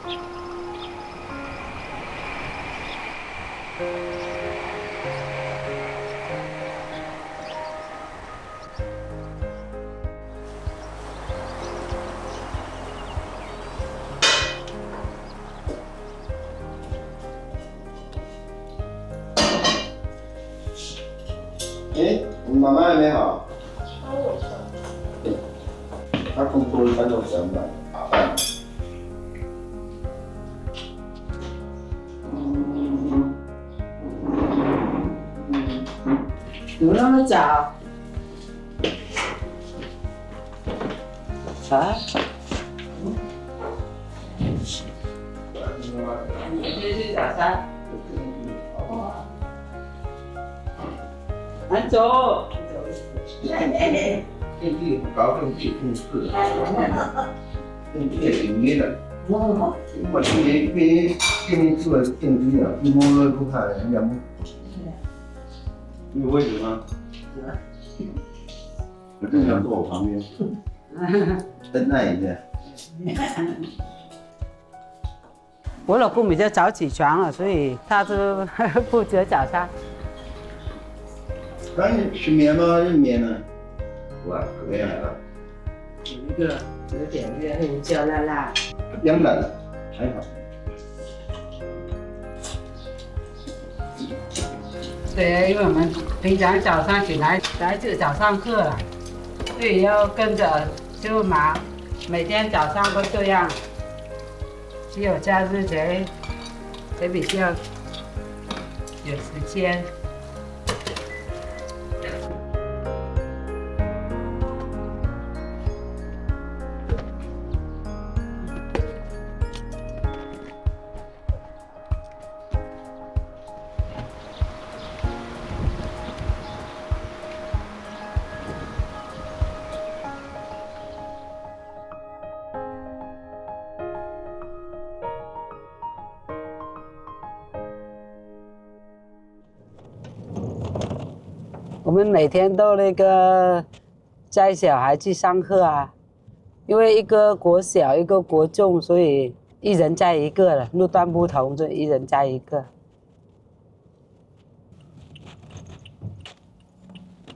哎，你妈妈还没好？她工作一般都比较晚打扮。怎么那么早？啊？你先去早餐。安走。电梯很高，电梯控制，电梯也挺低的。我今年住的电梯啊，一摸都不看人家摸。你有位置吗？我正想坐我旁边，等待一下。我老公比较早起床了，所以他是负责早餐。那你吃面吗？认面呢？哇，可厉害了！有一个有点热黑椒辣辣，凉拌的，还好。对，因为我们平常早上起来就早上课了，所以要跟着就忙，每天早上都这样，只有假日才比较有时间。我们每天都那个载小孩去上课啊，因为一个国小一个国中，所以一人载一个了，路段不同就一人载一个。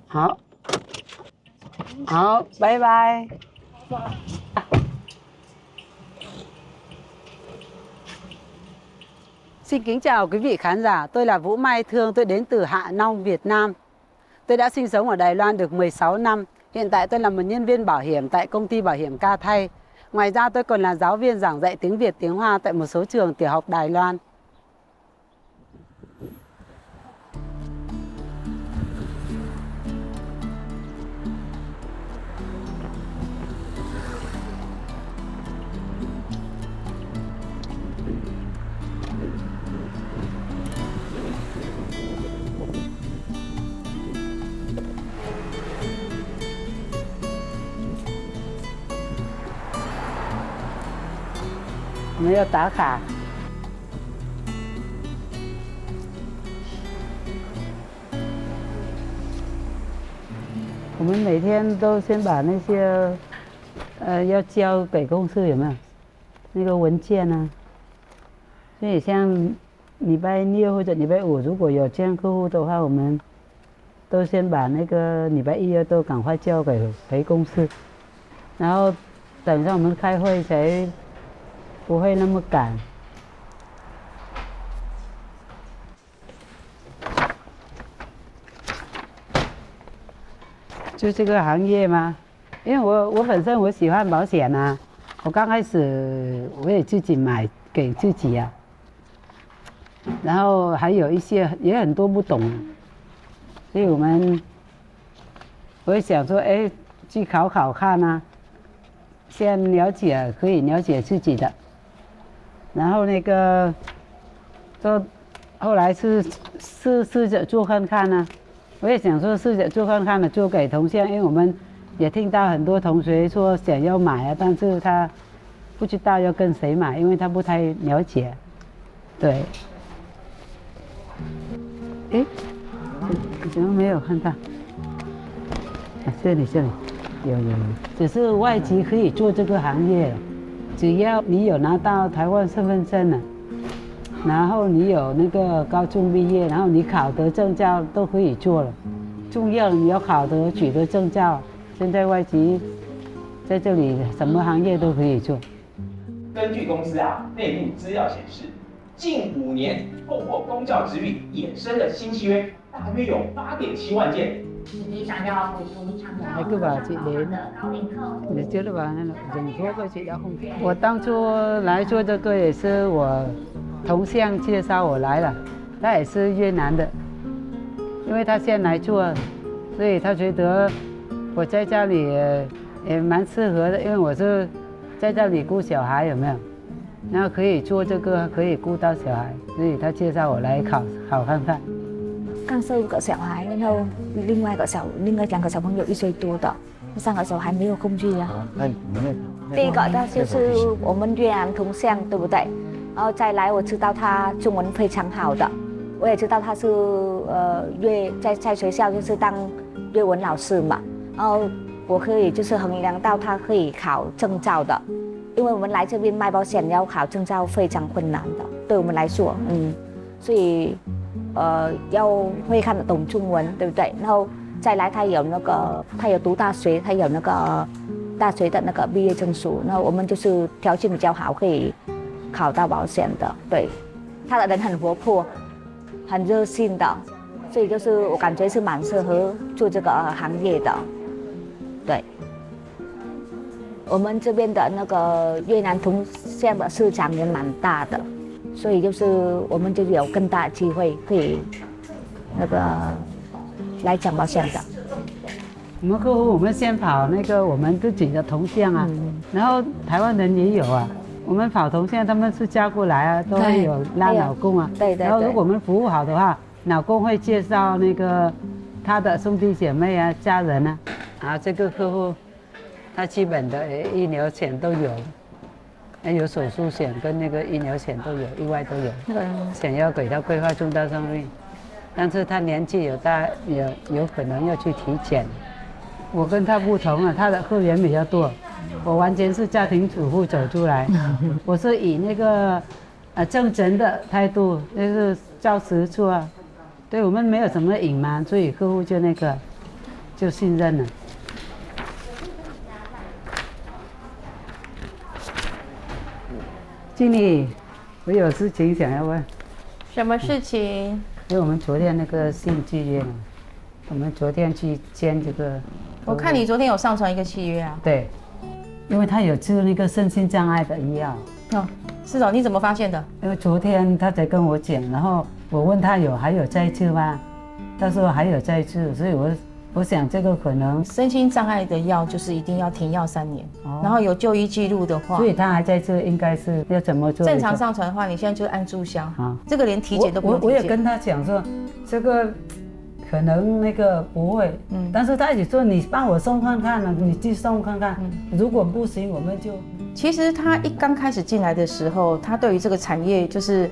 好，好，拜拜。Xin kính chào quý vị khán giả, tôi là Vũ Mai Thương, tôi đến từ Hạ Long, Việt Nam. Tôi đã sinh sống ở Đài Loan được 16 năm. Hiện tại tôi là một nhân viên bảo hiểm tại công ty bảo hiểm Ca Thay. Ngoài ra tôi còn là giáo viên giảng dạy tiếng Việt, tiếng Hoa tại một số trường tiểu học Đài Loan. Mới tá khả. Mình mỗi天都先把那些要交给公司有没有那个文件啊？所以像礼拜六或者礼拜五如果有这样客户的话，我们都先把那个礼拜一都赶快交给公司，然后等上我们开会才不会那么赶。就这个行业吗？因为我本身我喜欢保险啊，我刚开始我也自己买给自己啊，然后还有一些也很多不懂，所以我也想说，哎，去考看啊，先了解可以了解自己的，然后那个，就后来试着做看啊。我也想说试着做看了，做给同学，因为我们也听到很多同学说想要买啊，但是他不知道要跟谁买，因为他不太了解。对。哎，怎么没有看到？啊，这里有，只是外籍可以做这个行业。只要你有拿到台湾身份证了，然后你有那个高中毕业，然后你考得证照都可以做了。重要你要考得取得证照，现在外籍在这里什么行业都可以做。根据公司内部资料显示，近5年透过公教之旅衍生的新契约大约有8.7万件。你想要补充长照的高龄客户，你觉得吧？我当初来做这个也是我同乡介绍我来了，他也是越南的，因为他先来做，所以他觉得我在家里也蛮适合的，因为我是在这里顾小孩，有没有？然后可以做这个，可以顾到小孩，所以他介绍我来考看看。刚生个小孩，然后另外2个小朋友1岁多的，3个小孩没有工具啊。第一个他就是我们越南同乡，对不对？然后再来，我知道他中文非常好的，我也知道他是在学校就是当越文老师嘛，然后我可以就是衡量到他可以考证照的，因为我们来这边卖保险要考证照非常困难的，对我们来说，所以要会看得懂中文，对不对？然后再来他有读大学，他有那个大学的那个毕业证书，那我们就是条件比较好，可以考到保险的。对，他的人很活泼，很热心的，所以就是我感觉是蛮适合做这个行业的。对，我们这边的那个越南同乡的市场也蛮大的，所以就是我们就有更大的机会可以来讲保险的。我们客户，我们先跑那个我们自己的同乡啊，然后台湾人也有啊。我们跑同乡，他们是嫁过来啊，都会有拉老公啊。对。然后如果我们服务好的话，老公会介绍那个他的兄弟姐妹啊、家人啊。啊，这个客户，他基本的医疗险都有，有手术险跟那个医疗险都有，意外都有。想要给他规划重大伤病，但是他年纪有大，有可能要去体检。我跟他不同啊，他的客源比较多，我完全是家庭主妇走出来，我是以那个正直的态度，就是照实做啊，对我们没有什么隐瞒，所以客户就信任了。经理，我有事情想要问。什么事情？因为我们昨天那个性契约嘛，我们昨天去签这个。我看你昨天有上传一个契约啊。对，因为他有治那个身心障碍的医药。哦，是哦，你怎么发现的？因为昨天他才跟我讲，然后我问他还有在治吗？他说还有在治，所以我想这个可能身心障碍的药就是一定要停药3年，然后有就医记录的话，所以他还在这，应该是要怎么做？正常上传的话，你现在就按注销，这个连体检都不用体检。我也跟他讲说，这个可能那个不会，但是他也说你帮我送看看了，你去送看看，如果不行我们就。其实他一刚开始进来的时候，他对于这个产业就是，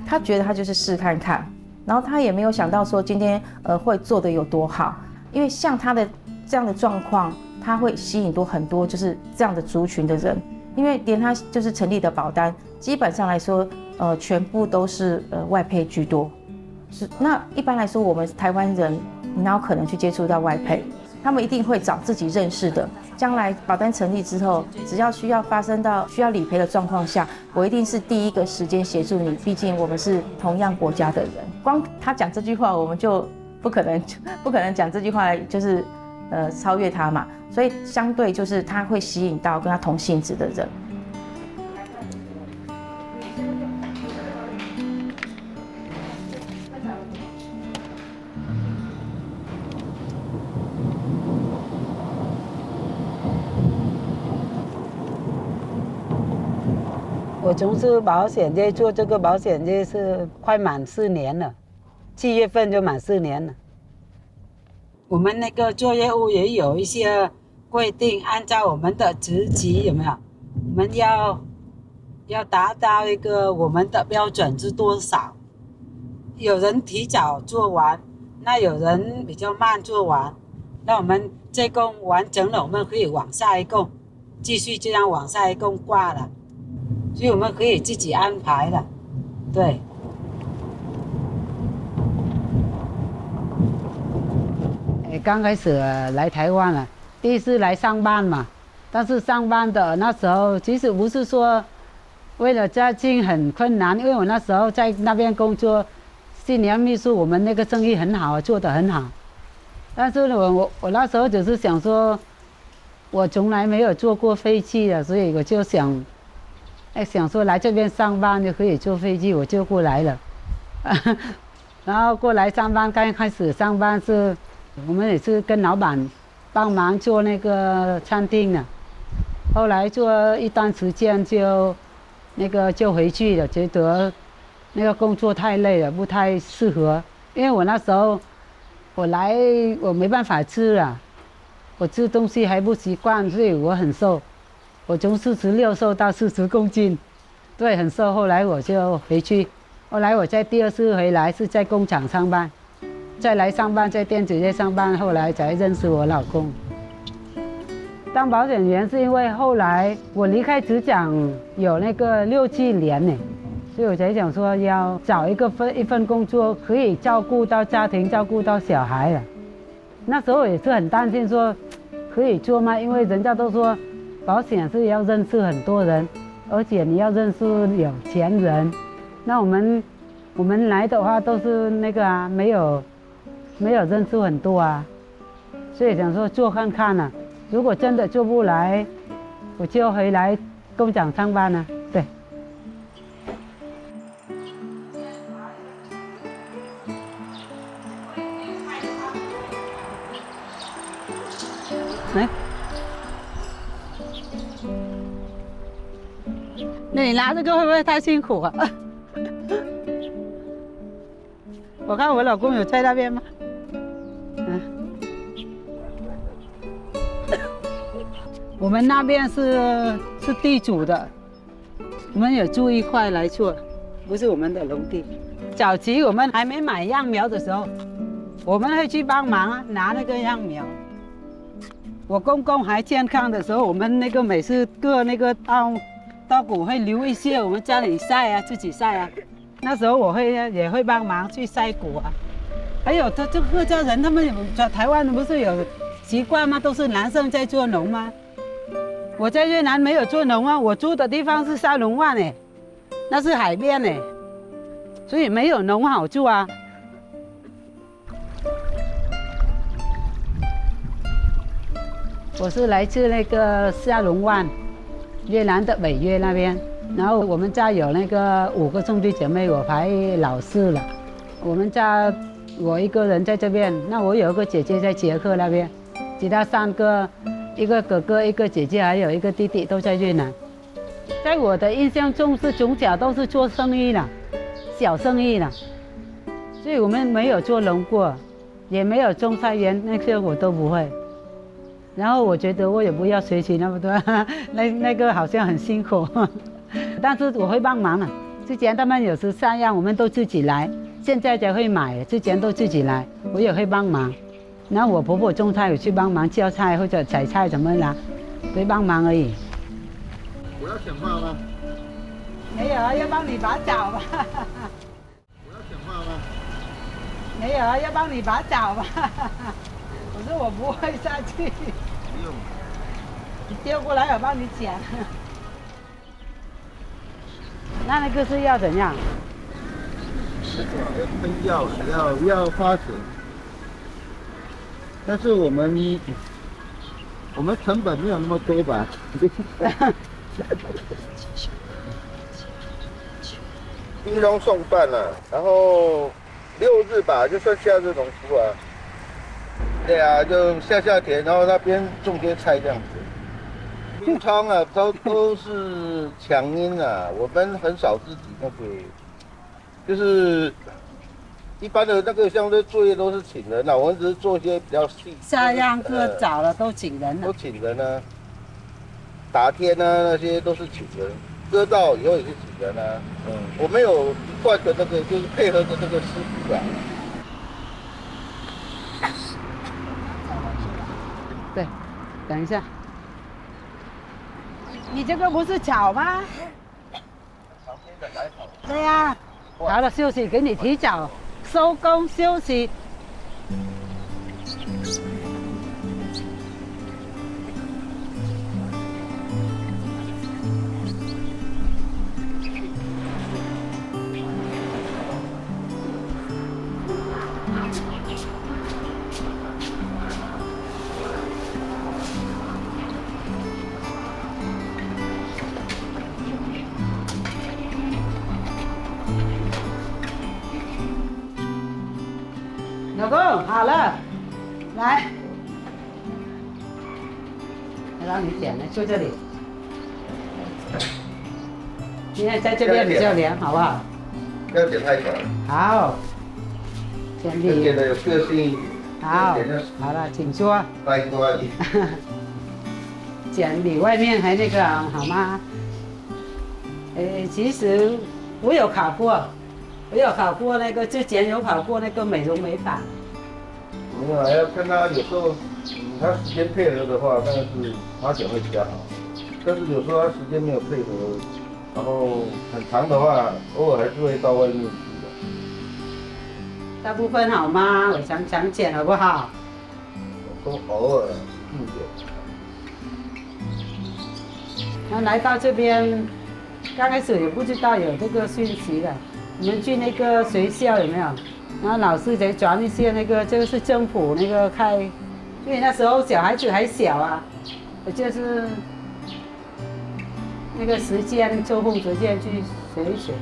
他觉得他就是试看看。然后他也没有想到说今天会做得有多好，因为像他的这样的状况，他会吸引很多就是这样的族群的人，因为连他就是成立的保单，基本上来说，全部都是外配居多。那一般来说，我们台湾人哪有可能去接触到外配？他们一定会找自己认识的。将来保单成立之后，只要发生到需要理赔的状况下，我一定是第一个时间协助你。毕竟我们是同样国家的人。光他讲这句话，我们就不可能讲这句话，就是超越他嘛。所以相对就是他会吸引到跟他同性质的人。我从事保险业，做这个保险业是快满4年了，7月份就满4年了。我们那个做业务也有一些规定，按照我们的职级有没有？我们要达到一个我们的标准是多少？有人提早做完，那有人比较慢做完，那我们这共完成了，我们可以往下一共，继续这样往下一共挂了，所以我们可以自己安排的，对。刚开始来台湾了，第一次来上班嘛，但是上班的那时候其实不是说为了家境很困难，因为我那时候在那边工作，新娘秘书，我们那个生意很好，做得很好。但是我那时候只是想说，我从来没有坐过飞机的，所以我就想说来这边上班就可以坐飞机，我就过来了。然后过来上班，刚开始上班是。我们也是跟老板帮忙做那个餐厅的，后来做一段时间就回去了，觉得那个工作太累了，不太适合。因为我那时候我没办法吃了，我吃东西还不习惯，所以我很瘦，我从46瘦到40公斤，对，很瘦。后来我就回去，后来我在第二次回来是在工厂上班。再来上班，在电子业上班，后来才认识我老公。当保险员是因为后来我离开职场有那个6、7年呢，所以我才想说要找一份工作，可以照顾到家庭，照顾到小孩了。那时候也是很担心说可以做吗？因为人家都说保险是要认识很多人，而且你要认识有钱人。那我们来的话都是那个啊，没有认识很多啊，所以想说做看看啊，如果真的做不来，我就回来工厂上班了。对。来，那你拿这个会不会太辛苦啊？我看我老公有在那边吗？我们那边是地主的，我们有租一块来做，不是我们的农地。早期我们还没买样苗的时候，我们会去帮忙拿那个样苗。我公公还健康的时候，我们那个每次割那个稻谷会留一些，我们家里晒啊，自己晒啊。那时候也会帮忙去晒谷啊。还有这客家人，他们在台湾不是有习惯吗？都是男生在做农吗？我在越南没有做农啊，我住的地方是沙龙湾哎，那是海边哎，所以没有农好做啊。我是来自那个沙龙湾，越南的北越那边。然后我们家有那个5个兄弟姐妹，我排老四了。我们家我一个人在这边，那我有一个姐姐在捷克那边，其他3个。一个哥哥，一个姐姐，还有一个弟弟都在越南。在我的印象中是从小都是做生意的，小生意的，所以我们没有做农过，也没有种菜园，那些我都不会。然后我觉得我也不要学习那么多，那个好像很辛苦，但是我会帮忙的。之前他们有时3样我们都自己来，现在才会买，之前都自己来，我也会帮忙。然后我婆婆种菜，有去帮忙浇菜或者采菜什么的，会帮忙而已。我要讲话吗？没有啊，要帮你拔草吧。我要讲话吗？没有啊，要帮你拔草吧。我说我不会下去。不用。你丢过来，我帮你捡。那个是要怎样？要喷药，要花钱。但是我们成本没有那么多吧？兵戎送饭了，然后6日吧，就算夏日农夫啊。对啊，就下田，然后那边种些菜这样子。兵仓啊，都是强音啊，我们很少自己那个，就是。一般的那个像这作业都是请人啊，我们只是做一些比较细。下样割早了都请人了。都请人啊，打天啊那些都是请人，割到以后也是请人啊。我们有一贯的那个就是配合的那个师傅啊。对，等一下。你这个不是草吗？对呀、好了，休息，给你提早收工休息。老公，好了，来，让你点了，就这里。现在在这边比较凉，好不好？不要剪太短，好，剪剪理。的有个性一点。好剪的，好了，请说。呆瓜一点。剪里外面还那个好吗？其实我有考过，那个之前有考过那个美容美发。没有，还要看他有时候，他时间配合的话，当然是花钱会比较好。但是有时候他时间没有配合，然后很长的话，偶尔还是会到外面去的。大部分好吗？我想剪好不好？都偶尔一点。然后来到这边，刚开始也不知道有这个讯息的。我们去那个学校有没有？然后老师才转一些那个，这个是政府那个开，因为那时候小孩子还小啊，就是那个时间抽空时间去学一学。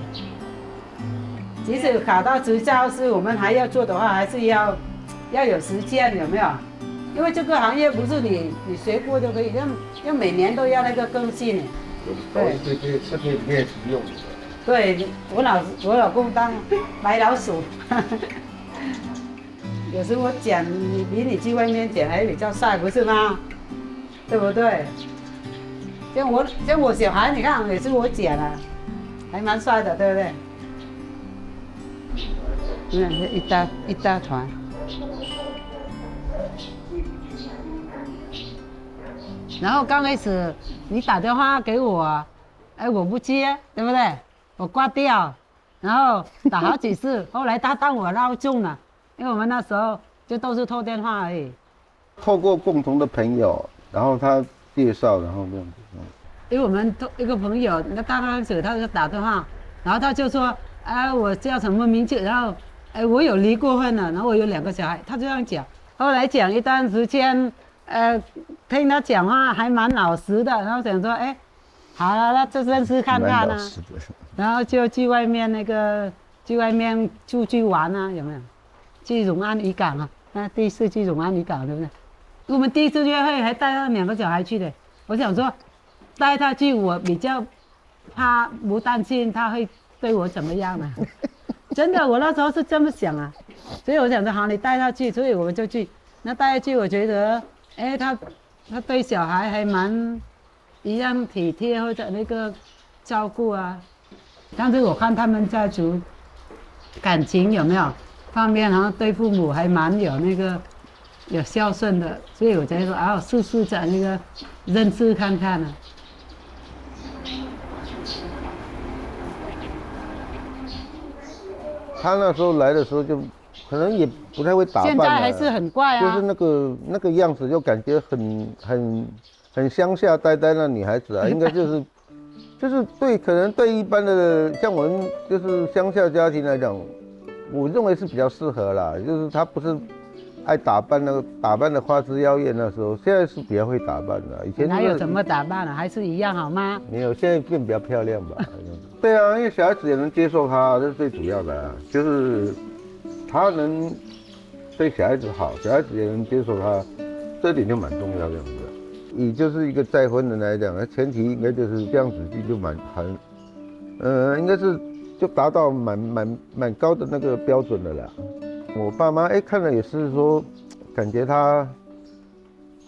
即使考到执照是我们还要做的话，还是要有时间，有没有？因为这个行业不是你学过就可以，要每年都要那个更新。对，这可以练习用的。对，我老公当白老鼠，有时我剪比你去外面剪还比较帅，不是吗？对不对？像我小孩，你看也是我剪的，还蛮帅的，对不对？一大团。然后刚开始你打电话给我，我不接，对不对？我挂掉，然后打好几次，后来他当我闹钟了，因为我们那时候就都是透电话而已。透过共同的朋友，然后他介绍，然后这样子。因为我们一个朋友，那刚开始他就打电话，然后他就说，我叫什么名字，然后，我有离过婚了，然后我有2个小孩，他这样讲。后来讲一段时间，听他讲话还蛮老实的，然后想说，好了，那就认识看看啊。然后就去外面出去玩啊，有没有？去永安渔港啊，第一次去永安渔港，对不对？我们第一次约会还带他2个小孩去的，我想说带他去，我比较怕不担心他会对我怎么样呢？真的，我那时候是这么想啊，所以我想说好，你带他去，所以我们就去。那带他去，我觉得，他对小孩还蛮一样体贴或者那个照顾啊。但是我看他们家族感情有没有方面，然后对父母还蛮有那个有孝顺的，所以我才说试着那个认识看看啊。他那时候来的时候就可能也不太会打扮，现在还是很怪啊，就是那个样子就感觉很乡下呆呆的女孩子啊，应该就是可能对一般的像我们就是乡下家庭来讲，我认为是比较适合啦，就是她不是爱打扮的花枝妖艳，那时候现在是比较会打扮的，以前哪有怎么打扮了，还是一样好吗？没有，现在变比较漂亮吧。对啊，因为小孩子也能接受她，这是最主要的啊，就是她能对小孩子好，小孩子也能接受她，这点就蛮重要的。以就是一个再婚人来讲，前提应该就是这样子就应该是就达到蛮高的那个标准的啦。我爸妈看了也是说，感觉他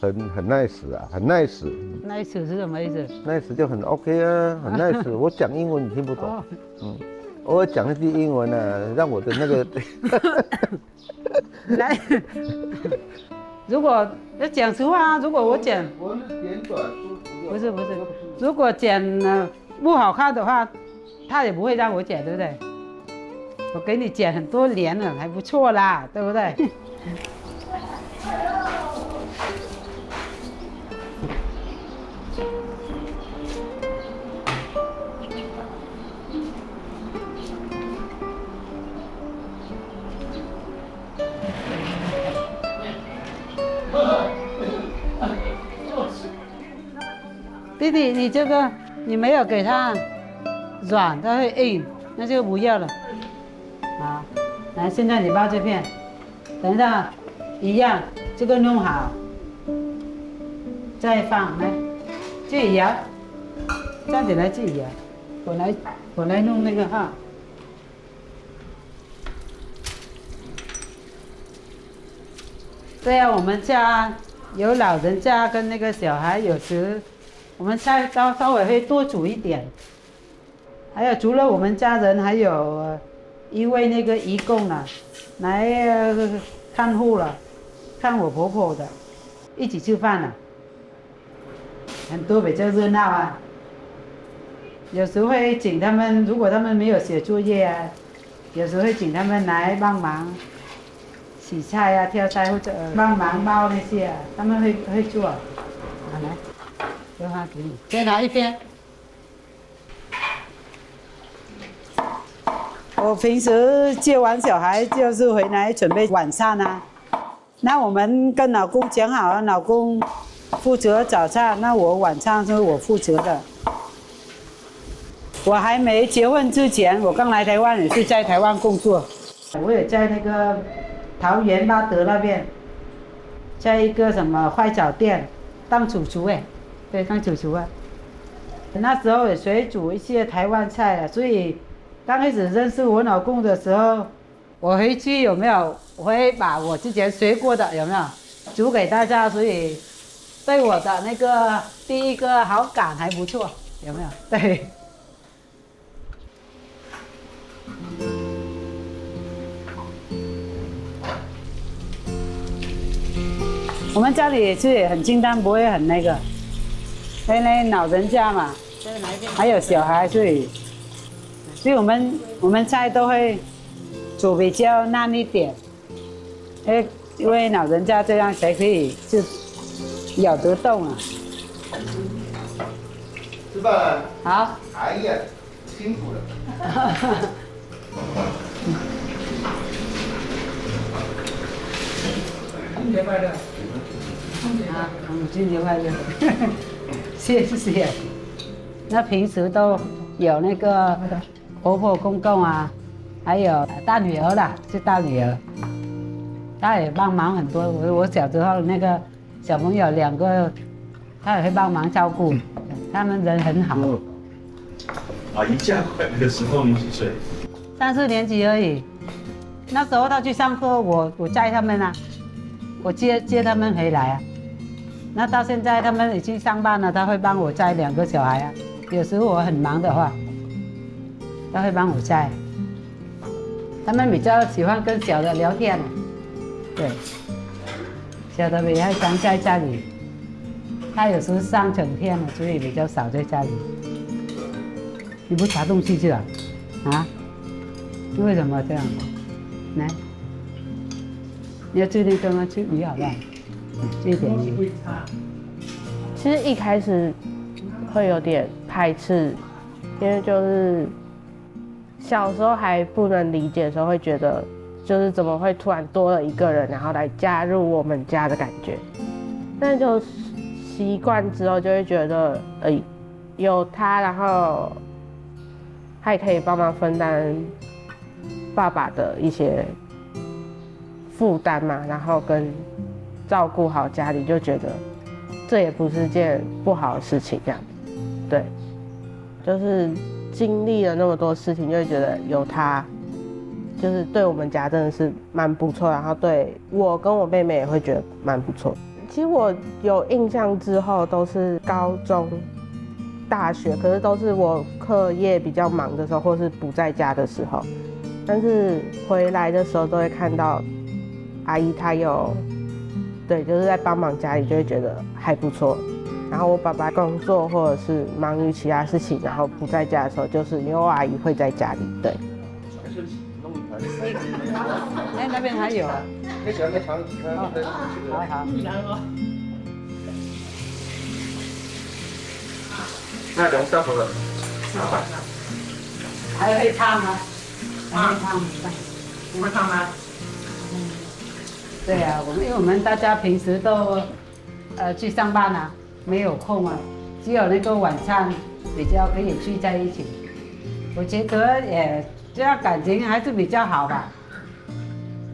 很 nice 啊，很 nice。nice 是什么意思 ？nice 就很 OK 啊，很 nice。我讲英文你听不懂，偶尔讲一句英文啊，让我的那个来。如果要讲实话啊，如果我讲，我是简短，不是，如果剪不好看的话，他也不会让我剪，对不对？我给你剪很多年了，还不错啦，对不对？弟弟，你这个你没有给它软，它会硬，那就不要了。好，来，现在你包这片，等一下一样，这个弄好，再放来，自己摇，这样子来自己摇。我来弄那个哈。对啊，我们家有老人家跟那个小孩，有时我们菜稍微会多煮一点。还有除了我们家人，还有一位那个义工呢，来看护了，看我婆婆的，一起吃饭了，很多比较热闹啊。有时会请他们，如果他们没有写作业啊，有时会请他们来帮忙洗菜啊、挑菜或者帮忙包那些啊，他们会做。好，来，留它给你，先拿一边。我平时接完小孩就是回来准备晚餐啊。那我们跟老公讲好了，老公负责早餐，那我晚餐是我负责的。我还没结婚之前，我刚来台湾也是在台湾工作，我也在那个桃园八德那边，在一个什么快炒店当主厨哎，对，当主厨啊。那时候也学煮一些台湾菜啊，所以刚开始认识我老公的时候，我回去有没有，我会把我之前学过的有没有煮给大家，所以对我的那个第一个好感还不错，有没有？对。我们家里是很清淡，不会很那个，因为老人家嘛，还有小孩，所以我们菜都会煮比较烂一点，因为老人家这样才可以就咬得动啊。吃饭了。好。哎呀，辛苦了。春节快乐！啊，春节快乐！谢谢。那平时都有那个婆婆公公啊，还有大女儿啦，是大女儿，她也帮忙很多。我小时候那个小朋友2个，她也会帮忙照顾，他们人很好。阿姨嫁回来的时候你几岁？3、4年级而已。那时候她去上课，我载他们啊。我接他们回来啊，那到现在他们已经上班了，他会帮我载2个小孩啊。有时候我很忙的话，他会帮我载。他们比较喜欢跟小的聊天，对，小的比较常在家里，他有时候上整天了，所以比较少在家里。你不查东西去了？啊？为什么这样？来。你要吃那个吗？吃鱼好不好？这一点鱼。其实一开始会有点排斥，因为就是小时候还不能理解的时候，会觉得就是怎么会突然多了一个人，然后来加入我们家的感觉。但就习惯之后，就会觉得有他，然后他也可以帮忙分担爸爸的一些负担嘛，然后跟照顾好家里，就觉得这也不是件不好的事情，这样，对，就是经历了那么多事情，就会觉得有他，就是对我们家真的是蛮不错，然后对我跟我妹妹也会觉得蛮不错。其实我有印象之后都是高中、大学，可是都是我课业比较忙的时候，或是不在家的时候，但是回来的时候都会看到阿姨她有，对，就是在帮忙家里，就会觉得还不错。然后我爸爸工作或者是忙于其他事情，然后不在家的时候，就是妞阿姨会在家里。对。哎，那边还有啊。好好。那龙上头了。还会烫吗？还会烫吗？不会烫吗？对啊，因为我们大家平时都去上班啊，没有空啊，只有那个晚上比较可以聚在一起。我觉得也这样感情还是比较好吧，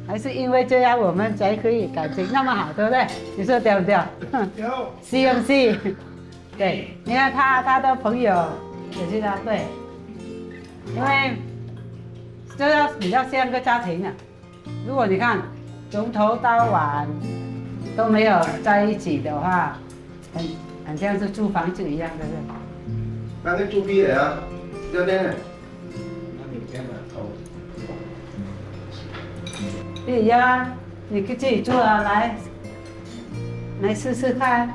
还是因为这样我们才可以感情那么好，对不对？你说对不对？是不是？对，你看他的朋友也是他对，因为这要比较像个家庭啊。如果你看从头到晚都没有在一起的话，很像是租房子一样，对不对？那跟租逼的啊，这边呢？可以呀，你可以自己做啊，来试试看。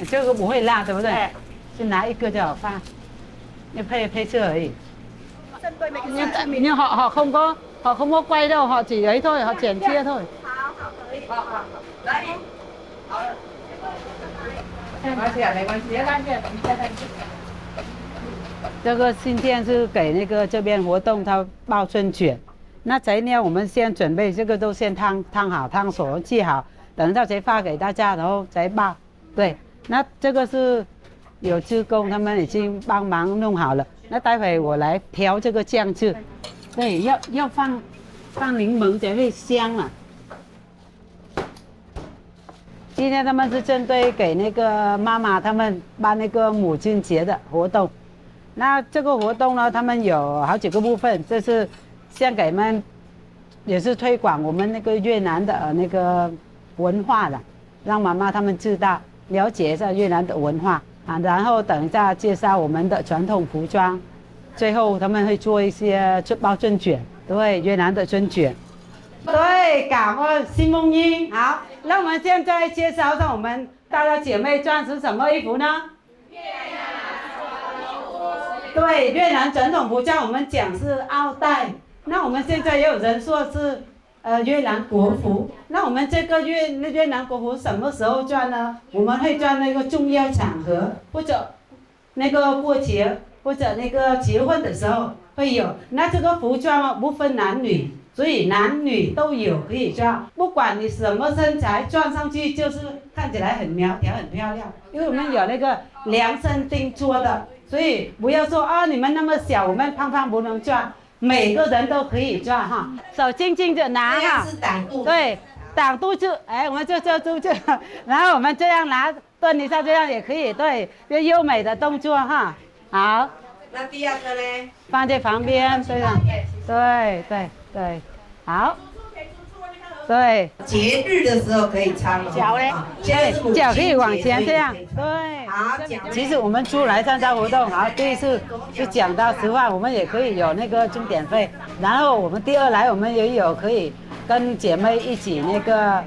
这个不会辣，对不对？就拿一个就好放，你配色而已。你họ không có quay đâu, họ chỉ ấy thôi, họ剪chia thôi. 没关系啊，没关系，这个今天是给那个这边活动他包春卷，那材料我们先准备，这个都先烫好、烫熟、记好，等到才发给大家，然后再包。对。那这个是有志工，他们已经帮忙弄好了。那待会我来调这个酱汁，对，要放柠檬才会香啊。今天他们是针对给那个妈妈他们办那个母亲节的活动。那这个活动呢，他们有好几个部分，这是像给们也是推广我们那个越南的那个文化的，让妈妈他们知道。了解一下越南的文化啊，然后等一下介绍我们的传统服装，最后他们会做一些包春卷，对，越南的春卷。对，感恩新梦英。好，那我们现在介绍一下我们大家姐妹穿是什么衣服呢？越南传统服。对，越南传统服装我们讲是奥黛，那我们现在也有人说是。越南国服，那我们这个越南国服什么时候穿呢？我们会穿那个重要场合，或者那个过节，或者那个结婚的时候会有。那这个服装不分男女，所以男女都有可以穿，不管你什么身材，穿上去就是看起来很苗条、很漂亮。因为我们有那个量身定做的，所以不要说啊你们那么小，我们胖胖不能穿。每个人都可以穿哈，手轻轻的拿哈，对，挡肚子，哎，我们就这，然后我们这样拿，蹲一下，这样也可以，对，就优美的动作哈。好，那第二个呢？放在旁边，这样，对，好，对。节日的时候可以穿脚嘞，脚可以往前这样，对。好，其实我们出来参加活动，然后第一次就讲到10万，我们也可以有那个钟点费。然后我们第二来，我们也有可以跟姐妹一起那个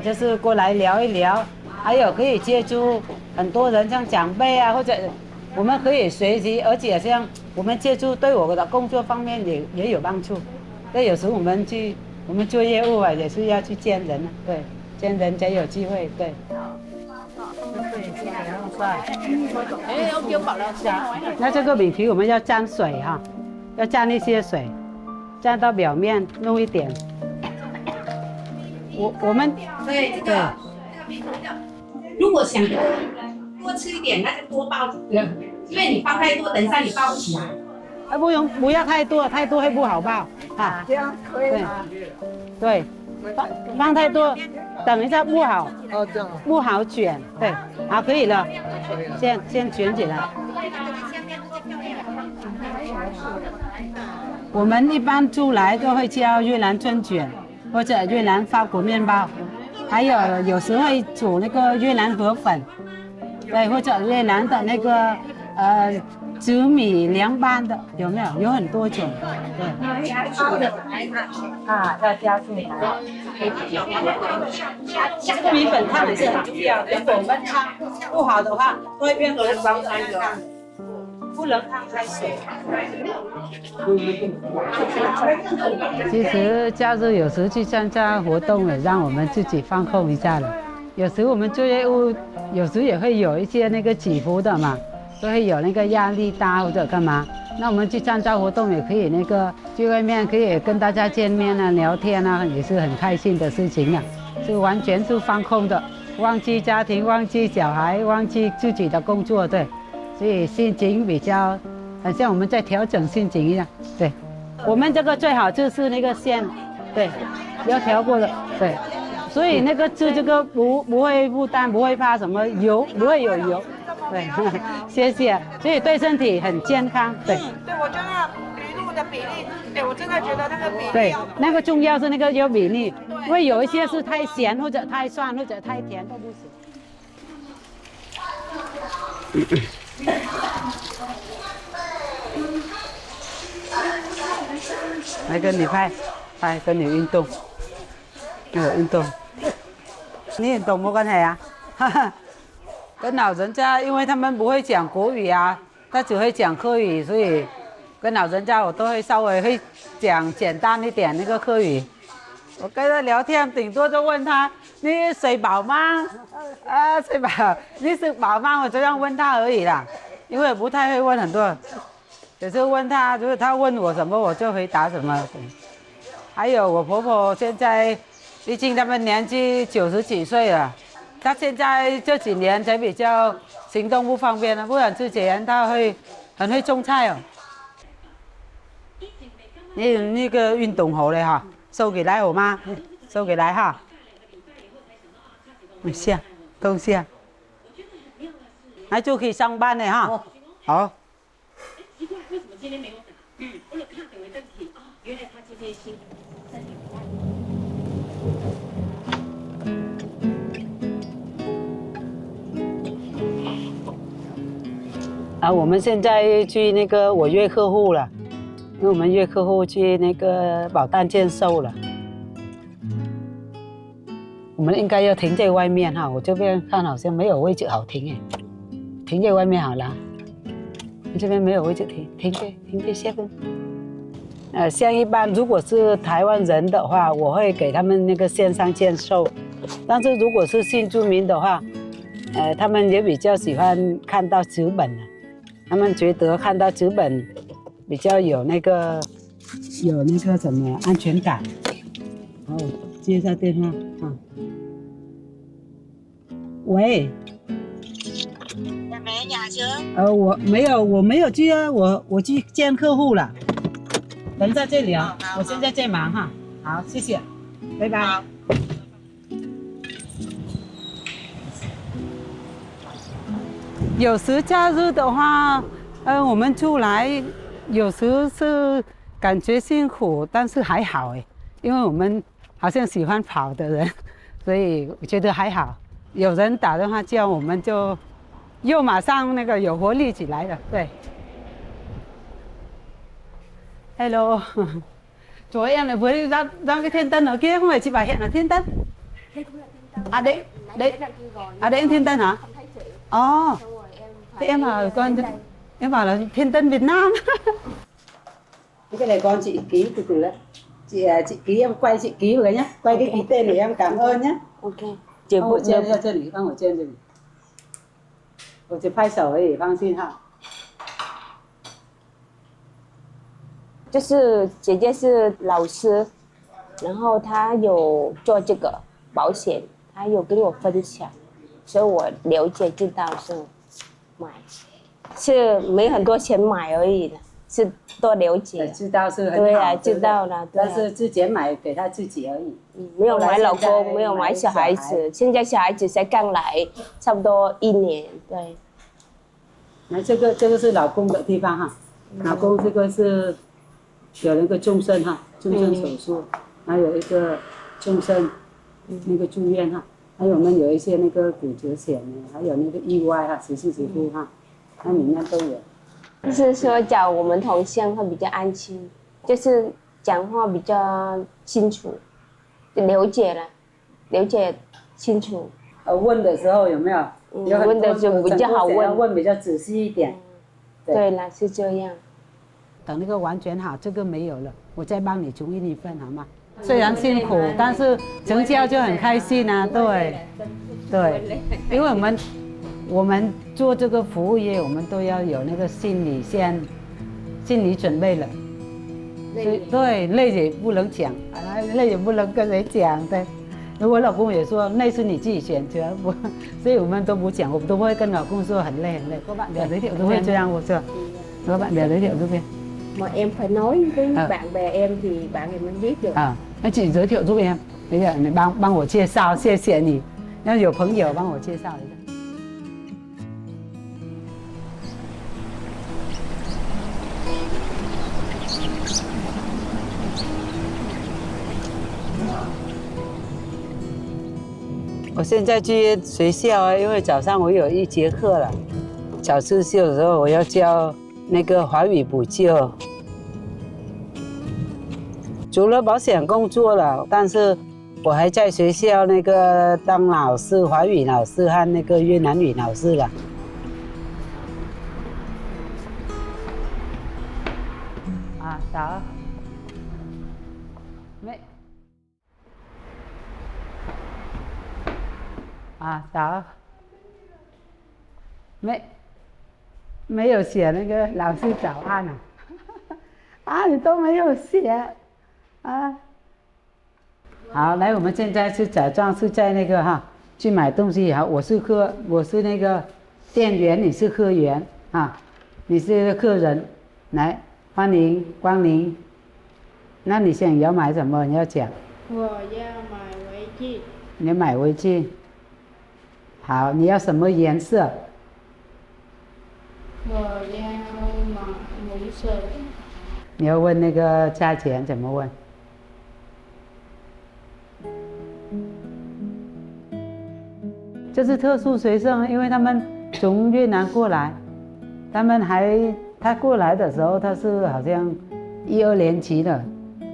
就是过来聊一聊，还有可以接触很多人，像长辈啊，或者我们可以学习，而且像我们接触对我的工作方面也有帮助。对，有时候我们做业务啊，也是要去见人啊，对，见人才有机会，对。那这个米皮我们要沾水哈，要沾一些水，沾到表面，弄一点。我们对这个米皮如果想多吃一点，那就多包，因为你包太多，等一下你包不起来。不要太多，太多会不好包啊。这样可以吗？对，放太多，等一下不好，不好卷。对，好，可以了，先卷起来。我们一般出来都会叫越南春卷，或者越南法国面包，还有时会煮那个越南河粉，对，或者越南的那个紫米凉拌的，有没有？有很多种，对。加醋的啊，要加醋来。这个米粉烫也是很重要的，如果我们烫不好的话，会变成黄黄的，不能烫太熟。其实假日有时去参加活动了，让我们自己放空一下了。有时我们作业务有时也会有一些那个起伏的嘛。都会有那个压力大或者干嘛，那我们去参加活动也可以那个去外面可以跟大家见面啊、聊天啊，也是很开心的事情啊，是完全是放空的，忘记家庭、忘记小孩、忘记自己的工作，对，所以心情比较，好像我们在调整心情一样，对。我们这个最好就是那个线，对，要调过的，对，所以那个吃这个不会负担，不会怕什么油，不会有油。对，谢谢。所以对身体很健康。对。对，我觉得鱼露的比例，对我真的觉得那个比例。对，那个重要是那个有比例，因为有一些是太咸或者太酸或者太甜都不行。来跟你拍，跟你运动，运动。你运动没关系啊，哈哈。跟老人家，因为他们不会讲国语啊，他只会讲客语，所以跟老人家我都会稍微会讲简单一点那个客语。我跟他聊天，顶多就问他你睡饱吗？啊，睡饱，你吃饱吗？我这样问他而已啦，因为我不太会问很多，有时候问他，就是他问我什么我就回答什么。还有我婆婆现在，毕竟他们年纪90几岁了。他现在这几年才比较行动不方便了，不然之前他很会种菜哦。你那个运动好了哈，收起来好吗？收起来哈。下，都下。那就可以上班了哈。好。奇怪，为什么今天没有打？我有看到有一问题啊，原来他今天身体不太。我们现在去那个我约客户了，因为我们约客户去那个保单签收了。我们应该要停在外面哈，我这边看好像没有位置好停哎，停在外面好了。这边没有位置停在下边。像一般如果是台湾人的话，我会给他们那个线上签收，但是如果是新住民的话，他们也比较喜欢看到纸本的。他们觉得看到纸本比较有那个什么安全感。然后接一下电话啊。喂。没雅哲。我没有去啊，我去见客户了。等在这里啊，我现在在忙哈。好，谢谢，拜拜。有时假日的话，我们出来有时是感觉辛苦，但是还好哎，因为我们好像喜欢跑的人，所以我觉得还好。有人打电话叫我们就又马上那个有活力起来了，对。Hello， 昨天là với ra cái thiên tân ở kia không phải chị bảo hiện là thiên tân. À đấy, thiên tân hả? Ồ, thế em bảo em bảo là thiên tân Việt Nam. Cái này con chị ký từ từ đấy. Chị ký em quay chị ký vào cái nhá, quay cái ký tên để em cảm ơn nhá. Ok. Chị bộ trên cho chân放我trên这里。我只拍手而已，放心哈。就是姐姐是老师，然后她有做这个保险，她有跟我分享，所以我了解知道是买，是没很多钱买而已的，是多了解。知道是很好。对啊，知道了。但是之前买给她自己而已，没有买老公，没有买小孩子。现在小孩子才刚来，差不多1年，对。那这个是老公的地方哈，老公这个是。有那个终身哈，终身手术，还有一个终身那个住院哈，还有我们有一些那个骨折险呢，还有那个意外哈，14支付哈，那里面都有。就是说找我们同乡会比较安心，就是讲话比较清楚，了解清楚。问的时候有没有？问的就比较好问，问比较仔细一点。对了，是这样。等那个完全好，这个没有了，我再帮你重印一份好吗？虽然辛苦，但是成交就很开心啊，对，对，因为我们做这个服务业，我们都要有那个心理准备了。对，累也不能讲，累也不能跟谁讲，对。我老公也说累是你自己选择，所以我们都不讲，我们都不会跟老公说很累很累。Các bạn bè giới thiệu giúp em cho em chưa? Các bạn bè giới thiệu giúp em. Mà em phải nói với bạn bè em thì bạn em mới biết được.那chị giới thiệu giúp em. Bây giờ你帮我介绍，谢谢你。要有朋友帮我介绍一下。我现在去学校啊，因为早上我有一节课了，早自修的时候我要教那个华语补救。除了保险工作了，但是我还在学校那个当老师，华语老师和那个越南语老师了。早。早，没有写那个老师早安啊，你都没有写啊。好，来，我们现在是假装是在那个去买东西。好，我是那个店员，你是客源啊，你是客人，来，欢迎光临。那你想要买什么？你要讲。我要买围巾。你要买围巾。好，你要什么颜色？我要买红色的。你要问那个价钱怎么问？这是特殊学生，因为他们从越南过来，他过来的时候他是好像1、2年级的，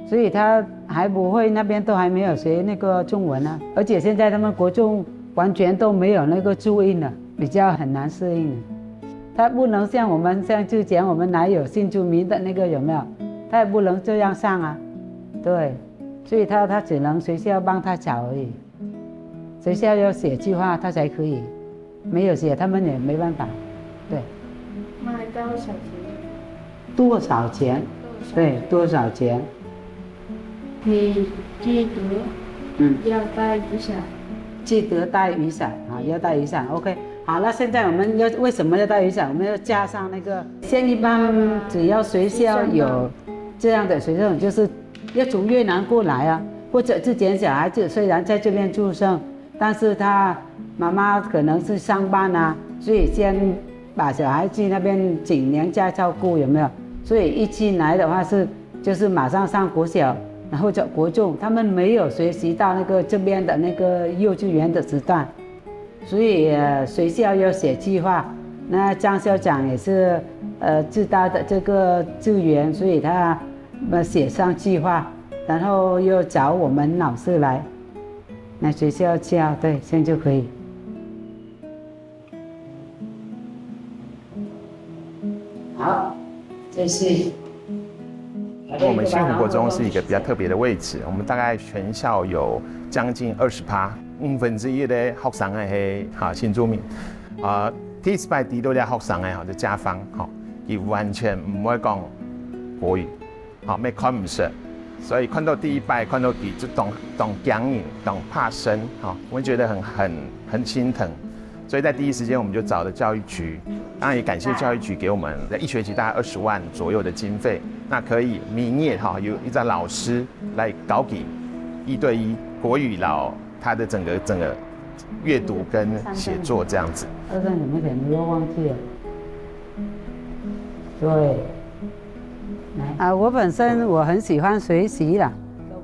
所以他还不会，那边都还没有学那个中文啊，而且现在他们国中完全都没有那个注音了，比较很难适应。他不能像我们像之前我们哪有新住民的那个有没有？他也不能这样上啊，对，所以他只能学校帮他找而已。学校要写计划他才可以，没有写他们也没办法。对。卖多少钱？多少钱？对，多少钱？你记得要带雨伞。记得带雨伞啊，要带雨伞。OK， 好，那现在我们为什么要带雨伞？我们要加上那个，现一般只要学校有这样的学生，就是要从越南过来啊，或者之前小孩子虽然在这边出生，但是他妈妈可能是上班啊，所以先把小孩去那边请娘家照顾，有没有？所以一进来的话就是马上上国小。然后叫国中，他们没有学习到那个这边的那个幼稚园的时段，所以学校要写计划。那张校长也是知道的这个资源，所以他写上计划，然后又找我们老师来，那学校教，对，这样就可以。好，这是。我们新湖国中是一个比较特别的位置，我们大概全校有将近20%，1/5的學生係新住民，第一擺第六啲學生就家訪，佢完全唔會講國語，咩看唔識，所以看到第一擺看到佢就懂講語，懂怕生，我們覺得很心疼。所以在第一時間我們就找了教育局，當然也感謝教育局給我們1學期大概20萬左右的經費，那可以名義有一個老師來搞給1對1國語老他的整個閱讀跟寫作這樣子。2個你們可能都忘記了，對，我本身我很喜欢学习啦，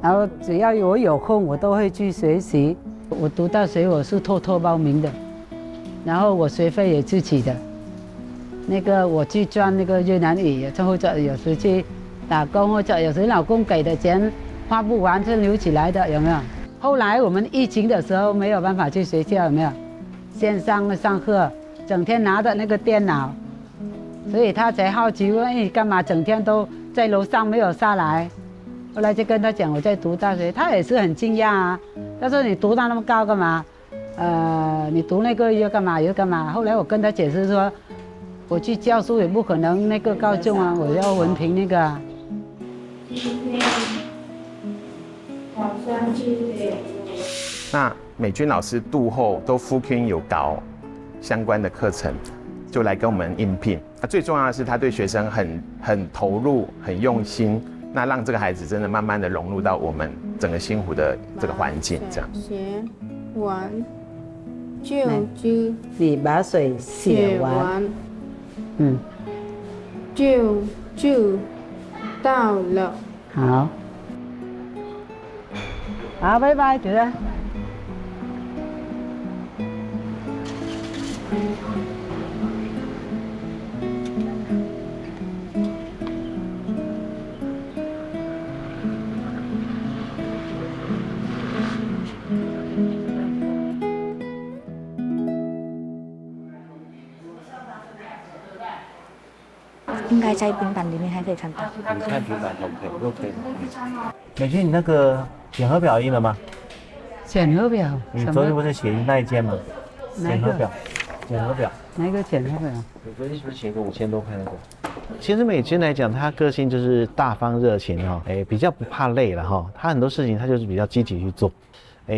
然后只要我有空，我都会去学习。我读大学我是偷偷报名的，然后我学费也自己的。那个我去赚那个越南语，或者有时去打工，或者有时老公给的钱花不完就留起来的，有没有？后来我们疫情的时候没有办法去学校，有没有？线上上课，整天拿着那个电脑，所以他才好奇问你干嘛整天都在楼上没有下来。后来就跟他讲我在读大学，他也是很惊讶啊。他说你读到那么高干嘛？你读那个又干嘛又干嘛？后来我跟他解释说，我去教书也不可能那个高中啊，我要文凭那个啊。那美君老师度后都夫君有搞相关的课程，就来跟我们应聘。最重要的是他对学生很投入、很用心，那让这个孩子真的慢慢的融入到我们整个新湖的这个环境，这样。写完就你把水写完，就到了。好，好，拜拜，主任。应该在平板里面还可以看到。你看平板 OK。美君，你那个检核表印了吗？检核表？你昨天不是写那一件吗？检核表。哪个检核表？你昨天是不是写个5000多块那个？其实美君来讲，她个性就是大方热情哈，比较不怕累了哈。她很多事情她就是比较积极去做。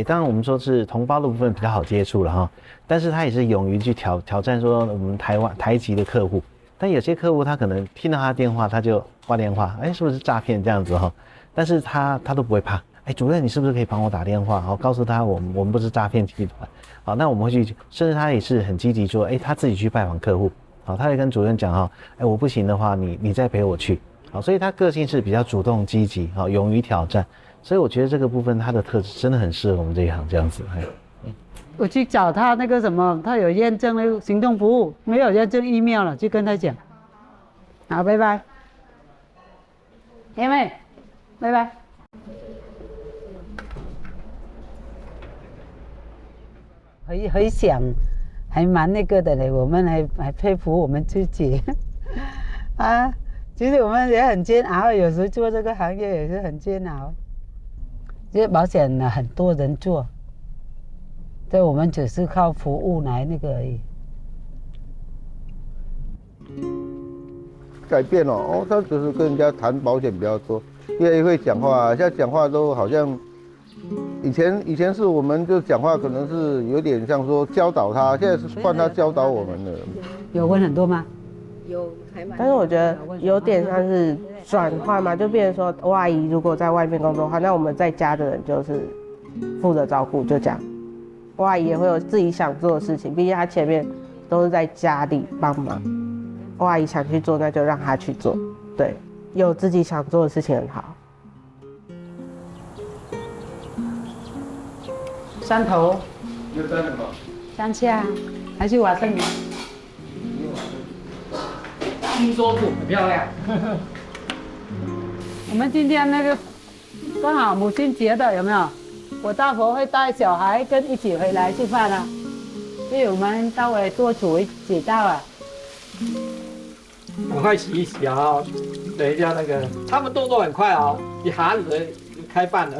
当然我们说是同胞的部分比较好接触了哈，但是她也是勇于去挑战说我们台籍的客户。但有些客户他可能听到他的电话他就挂电话，是不是诈骗这样子哈？但是他都不会怕。主任你是不是可以帮我打电话？告诉他我们不是诈骗集团。好，那我们会去，甚至他也是很积极说，他自己去拜访客户。好，他会跟主任讲哈，我不行的话你再陪我去。好，所以他个性是比较主动积极，好，勇于挑战。所以我觉得这个部分他的特质真的很适合我们这一行这样子。我去找他那个什么，他有验证那个行动服务，没有验证email了，就跟他讲。好，拜拜，姐妹，拜拜。很想，还蛮那个的嘞，我们还佩服我们自己啊。其实我们也很煎熬，有时做这个行业也是很煎熬。这些保险呢，很多人做。对，我们只是靠服务来那个而已。改变了他就是跟人家谈保险比较多，越来越会讲话，现在讲话都好像以前是我们就讲话可能是有点像说教导他，现在是换他教导我们了。有问很多吗？有，还蛮。但是我觉得有点像是转换嘛，就变成说，我阿姨如果在外面工作的话，那我们在家的人就是负责照顾，就这样。我阿姨也会有自己想做的事情，毕竟她前面都是在家里帮忙。我阿姨想去做，那就让她去做。对，有自己想做的事情很好。山头。有山什么？山下，还是瓦森林？听说土很漂亮。我们今天那个刚好母亲节的，有没有？我大婆会带小孩一起回来吃饭啊，所以我们稍微多煮几道啊。赶快洗一洗啊！等一下那个，他们动作很快哦，一下子开饭了。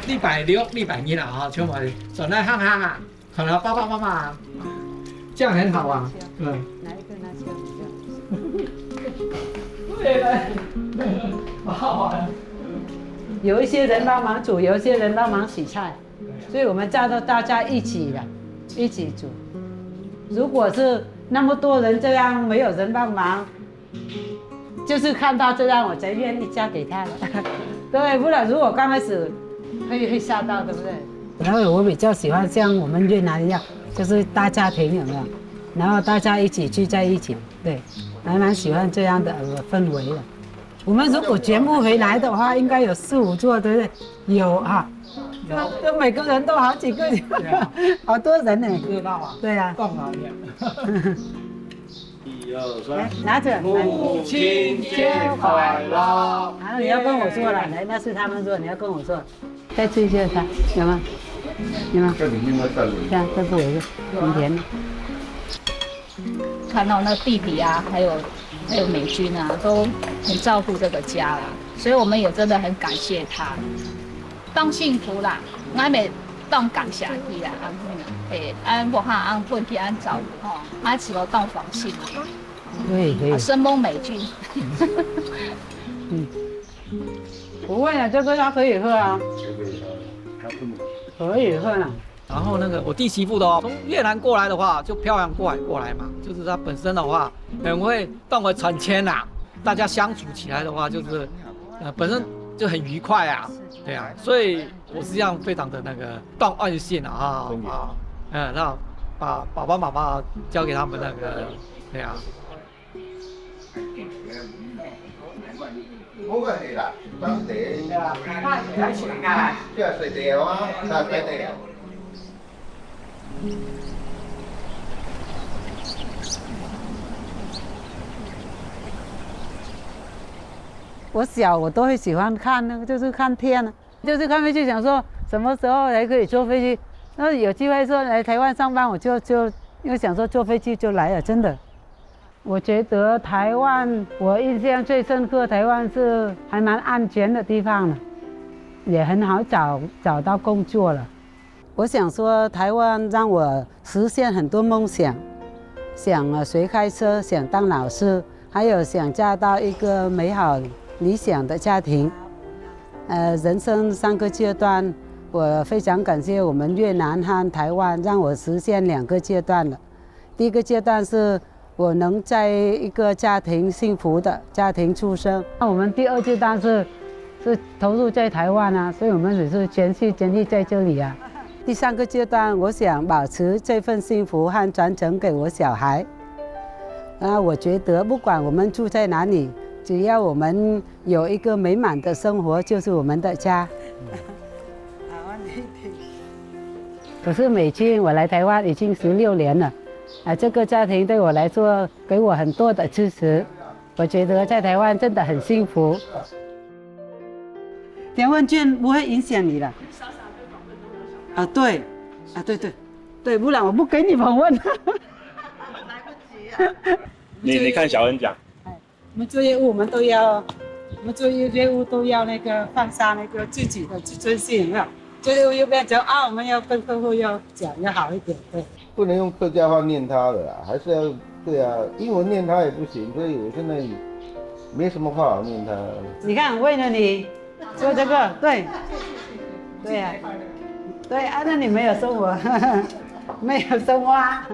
160、170啊，全部手来看看啊，可能爸，这样很好啊。哪一个拿起来？对的，好好玩。有一些人帮忙煮，有一些人帮忙洗菜，所以我们叫到大家一起的，一起煮。如果是那么多人这样没有人帮忙，就是看到这样我才愿意嫁给他了。对，不然如果刚开始会吓到，对不对？然后我比较喜欢像我们越南一样，就是大家庭有没有？然后大家一起聚在一起，对。还蛮喜欢这样的氛围的。我们如果全部回来的话，应该有4、5座，对不对？有啊，就每个人都好几个，好多人呢。热闹啊！对呀。逛哪里1、2、3，拿着。母亲节快乐！然后你要跟我说了，来，那是他们说，你要跟我说。再吃一些它，有吗？有吗？这里面的这里。这样，这是我的，很甜。看到那弟弟啊，还有美君啊，都很照顾这个家啦，所以我们也真的很感谢他。当幸福啦，俺们当感谢去啦，俺无哈俺混去俺照顾吼，俺只有当放心。对。生猛美君。不会啊，这个它可以喝啊。可以喝啦。然后那个我弟媳妇的哦，从越南过来的话就漂洋过海嘛，就是他本身的话很会动为传签啦，大家相处起来的话就是本身就很愉快啊，对啊，所以我实际上非常的那个动爱心啊那把爸爸妈妈交给他们那个，对啊。好个係啦，當地即係水地啊，沙水地。我都会喜欢看那个，就是看天啊，就是看飞机，想说什么时候才可以坐飞机。那有机会说来台湾上班，我就又想说坐飞机就来了，真的。我觉得台湾，我印象最深刻，台湾是还蛮安全的地方了，也很好找到工作了。我想说，台湾让我实现很多梦想，想学开车，想当老师，还有想嫁到一个美好理想的家庭。人生3个阶段，我非常感谢我们越南和台湾，让我实现2个阶段了。第一个阶段是我能在一个家庭幸福的家庭出生。那我们第2阶段是投入在台湾啊，所以我们只是全心全意在这里啊。第3个阶段，我想保持这份幸福和传承给我小孩。我觉得不管我们住在哪里，只要我们有一个美满的生活，就是我们的家。我是美君，我来台湾已经16年了。这个家庭对我来说给我很多的支持，我觉得在台湾真的很幸福。填问卷不会影响你的。对，对，不然我不给你访问。来不及啊！你看小恩讲。我们做业务，我们做业务都要那个放下那个自己的自尊心，有没有？做业务又变成我们要跟客户要讲要好一点，对。不能用客家话念他的啦，还是要对啊，英文念他也不行，所以我现在没什么话好念他。你看，为了你做这个，对，对呀，对啊，那你没有收我，没有收我啊。